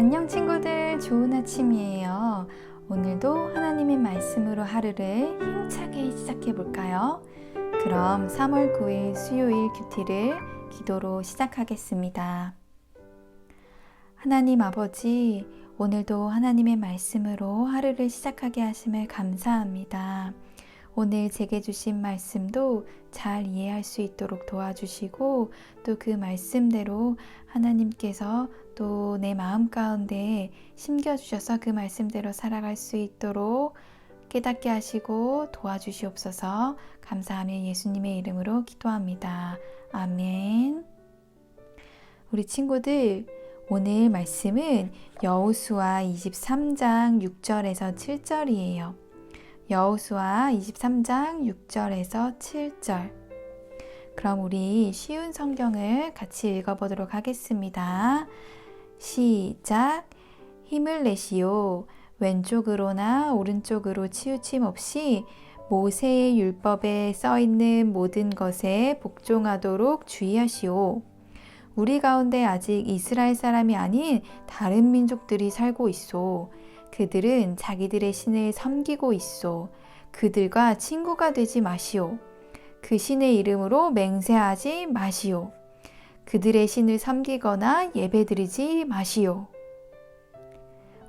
안녕 친구들, 좋은 아침이에요. 오늘도 하나님의 말씀으로 하루를 힘차게 시작해 볼까요? 그럼 3월 9일 수요일 큐티를 기도로 시작하겠습니다. 하나님 아버지, 오늘도 하나님의 말씀으로 하루를 시작하게 하심을 감사합니다. 오늘 제게 주신 말씀도 잘 이해할 수 있도록 도와주시고 또 그 말씀대로 하나님께서 또 내 마음 가운데 심겨주셔서 그 말씀대로 살아갈 수 있도록 깨닫게 하시고 도와주시옵소서. 감사하며 예수님의 이름으로 기도합니다. 아멘. 우리 친구들, 오늘 말씀은 여호수아 23장 6절에서 7절이에요. 여호수아 23장 6절에서 7절. 그럼 우리 쉬운 성경을 같이 읽어보도록 하겠습니다. 시작. 힘을 내시오. 왼쪽으로나 오른쪽으로 치우침 없이 모세의 율법에 써있는 모든 것에 복종하도록 주의하시오. 우리 가운데 아직 이스라엘 사람이 아닌 다른 민족들이 살고 있소. 그들은 자기들의 신을 섬기고 있소. 그들과 친구가 되지 마시오. 그 신의 이름으로 맹세하지 마시오. 그들의 신을 섬기거나 예배드리지 마시오.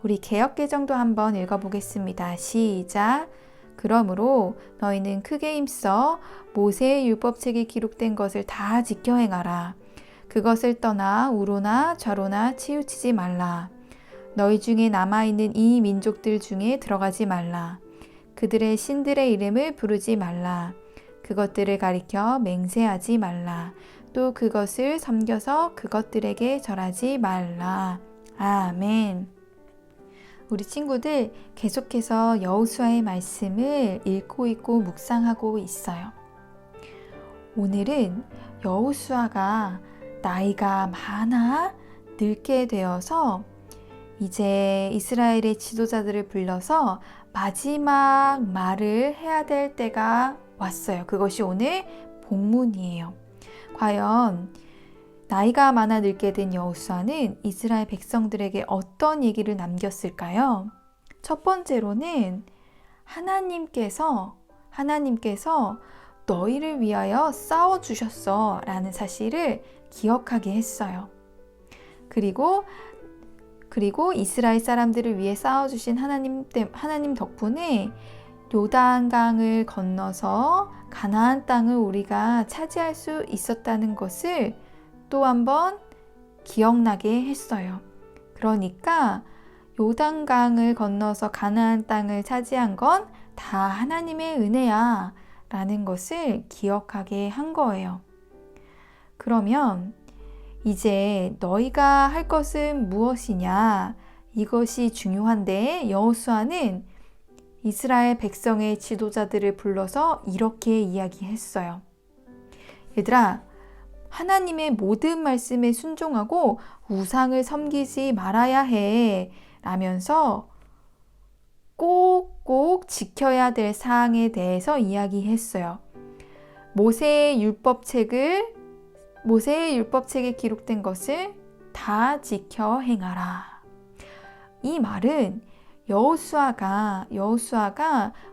우리 개역개정도 한번 읽어보겠습니다. 시작. 그러므로 너희는 크게 힘써 모세의 율법책에 기록된 것을 다 지켜 행하라. 그것을 떠나 우로나 좌로나 치우치지 말라. 너희 중에 남아있는 이 민족들 중에 들어가지 말라. 그들의 신들의 이름을 부르지 말라. 그것들을 가리켜 맹세하지 말라. 또 그것을 섬겨서 그것들에게 절하지 말라. 아멘. 우리 친구들 계속해서 여호수아의 말씀을 읽고 묵상하고 있어요. 오늘은 여호수아가 나이가 많아 늙게 되어서 이제 이스라엘의 지도자들을 불러서 마지막 말을 해야 될 때가 왔어요. 그것이 오늘 본문이에요. 과연 나이가 많아 늙게 된 여호수아는 이스라엘 백성들에게 어떤 얘기를 남겼을까요? 첫 번째로는 하나님께서 너희를 위하여 싸워주셨어 라는 사실을 기억하게 했어요. 그리고 이스라엘 사람들을 위해 싸워주신 하나님 덕분에 요단강을 건너서 가나안 땅을 우리가 차지할 수 있었다는 것을 또 한번 기억나게 했어요. 그러니까 요단강을 건너서 가나안 땅을 차지한 건 다 하나님의 은혜야 라는 것을 기억하게 한 거예요. 그러면 이제 너희가 할 것은 무엇이냐? 이것이 중요한데 여호수아는 이스라엘 백성의 지도자들을 불러서 이렇게 이야기했어요. 얘들아, 하나님의 모든 말씀에 순종하고 우상을 섬기지 말아야 해 라면서 꼭꼭 지켜야 될 사항에 대해서 이야기했어요. 모세의 율법책에 기록된 것을 다 지켜 행하라. 이 말은 여호수아가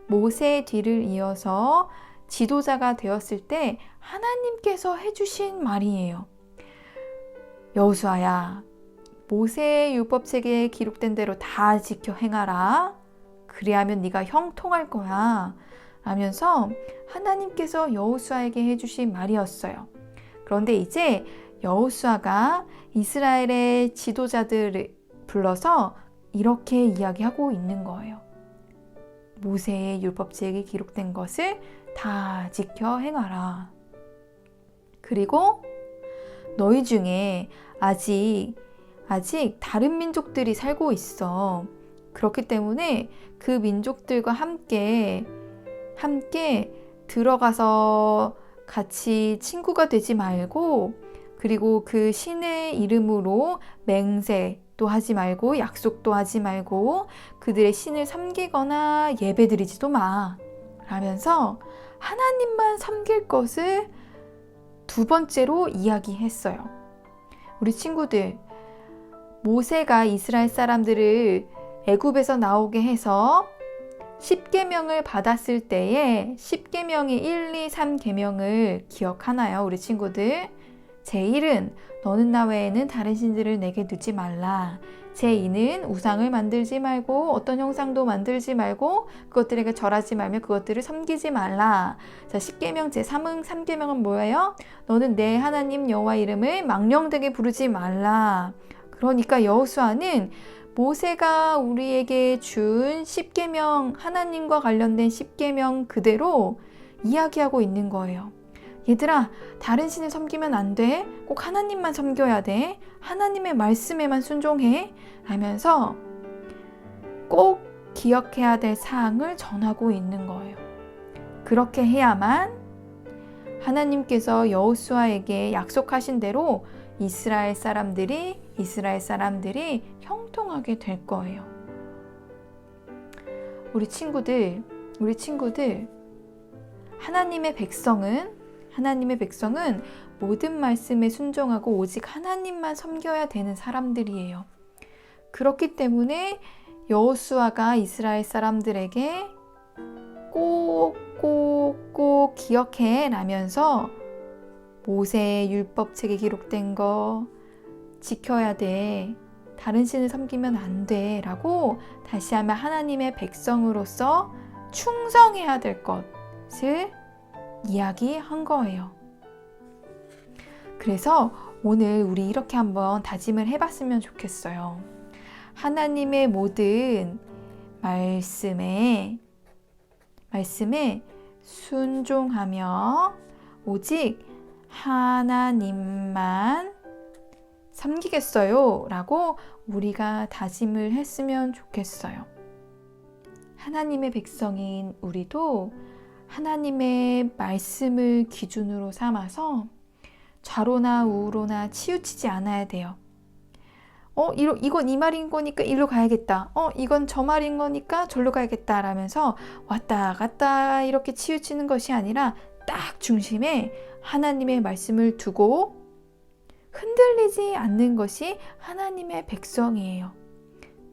모세의 뒤를 이어서 지도자가 되었을 때 하나님께서 해주신 말이에요. 여호수아야, 모세의 율법책에 기록된 대로 다 지켜 행하라. 그리하면 네가 형통할 거야. 라면서 하나님께서 여호수아에게 해주신 말이었어요. 그런데 이제 여호수아가 이스라엘의 지도자들을 불러서 이렇게 이야기하고 있는 거예요. 모세의 율법책에 기록된 것을 다 지켜 행하라. 그리고 너희 중에 아직 다른 민족들이 살고 있어. 그렇기 때문에 그 민족들과 함께 들어가서 같이 친구가 되지 말고, 그리고 그 신의 이름으로 맹세도 하지 말고 약속도 하지 말고 그들의 신을 섬기거나 예배드리지도 마 라면서 하나님만 섬길 것을 두 번째로 이야기했어요. 우리 친구들, 모세가 이스라엘 사람들을 애굽에서 나오게 해서 10계명을 받았을 때에 10계명의 1, 2, 3계명을 기억하나요? 우리 친구들. 제1은 너는 나 외에는 다른 신들을 내게 두지 말라. 제2는 우상을 만들지 말고 어떤 형상도 만들지 말고 그것들에게 절하지 말며 그것들을 섬기지 말라. 자, 10계명 제3은 3계명은 뭐예요? 너는 내 하나님 여호와 이름을 망령되게 부르지 말라. 그러니까 여호수아는 모세가 우리에게 준 10계명, 하나님과 관련된 10계명 그대로 이야기하고 있는 거예요. 얘들아, 다른 신을 섬기면 안 돼. 꼭 하나님만 섬겨야 돼. 하나님의 말씀에만 순종해. 하면서 꼭 기억해야 될 사항을 전하고 있는 거예요. 그렇게 해야만 하나님께서 여호수아에게 약속하신 대로 이스라엘 사람들이 형통하게 될 거예요. 우리 친구들, 하나님의 백성은 모든 말씀에 순종하고 오직 하나님만 섬겨야 되는 사람들이에요. 그렇기 때문에 여호수아가 이스라엘 사람들에게 꼭 기억해 라면서 모세의 율법책에 기록된 거 지켜야 돼. 다른 신을 섬기면 안 돼. 라고 다시 한번 하나님의 백성으로서 충성해야 될 것을 이야기한 거예요. 그래서 오늘 우리 이렇게 한번 다짐을 해봤으면 좋겠어요. 하나님의 모든 말씀에 순종하며 오직 하나님만 섬기겠어요 라고 우리가 다짐을 했으면 좋겠어요. 하나님의 백성인 우리도 하나님의 말씀을 기준으로 삼아서 좌로나 우로나 치우치지 않아야 돼요. 이건 이 말인 거니까 일로 가야겠다. 이건 저 말인 거니까 절로 가야겠다 라면서 왔다 갔다 이렇게 치우치는 것이 아니라 딱 중심에 하나님의 말씀을 두고 흔들리지 않는 것이 하나님의 백성이에요.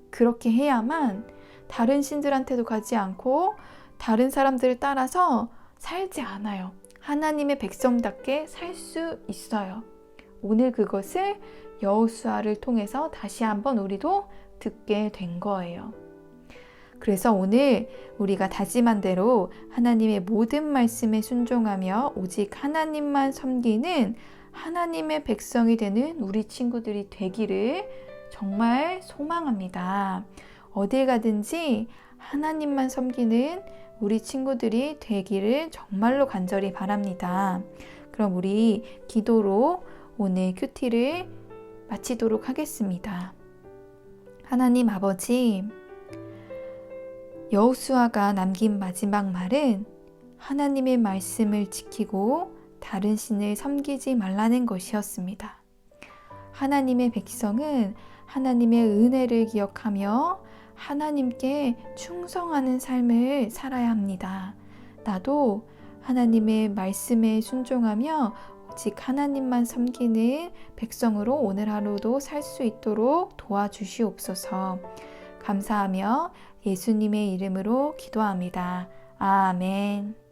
그렇게 해야만 다른 신들한테도 가지 않고 다른 사람들을 따라서 살지 않아요. 하나님의 백성답게 살 수 있어요. 오늘 그것을 여호수아를 통해서 다시 한번 우리도 듣게 된 거예요. 그래서 오늘 우리가 다짐한 대로 하나님의 모든 말씀에 순종하며 오직 하나님만 섬기는 하나님의 백성이 되는 우리 친구들이 되기를 정말 소망합니다. 어딜 가든지 하나님만 섬기는 우리 친구들이 되기를 정말로 간절히 바랍니다. 그럼 우리 기도로 오늘 큐티를 마치도록 하겠습니다. 하나님 아버지, 여호수아가 남긴 마지막 말은 하나님의 말씀을 지키고 다른 신을 섬기지 말라는 것이었습니다. 하나님의 백성은 하나님의 은혜를 기억하며 하나님께 충성하는 삶을 살아야 합니다. 나도 하나님의 말씀에 순종하며 오직 하나님만 섬기는 백성으로 오늘 하루도 살 수 있도록 도와주시옵소서. 감사하며 예수님의 이름으로 기도합니다. 아멘.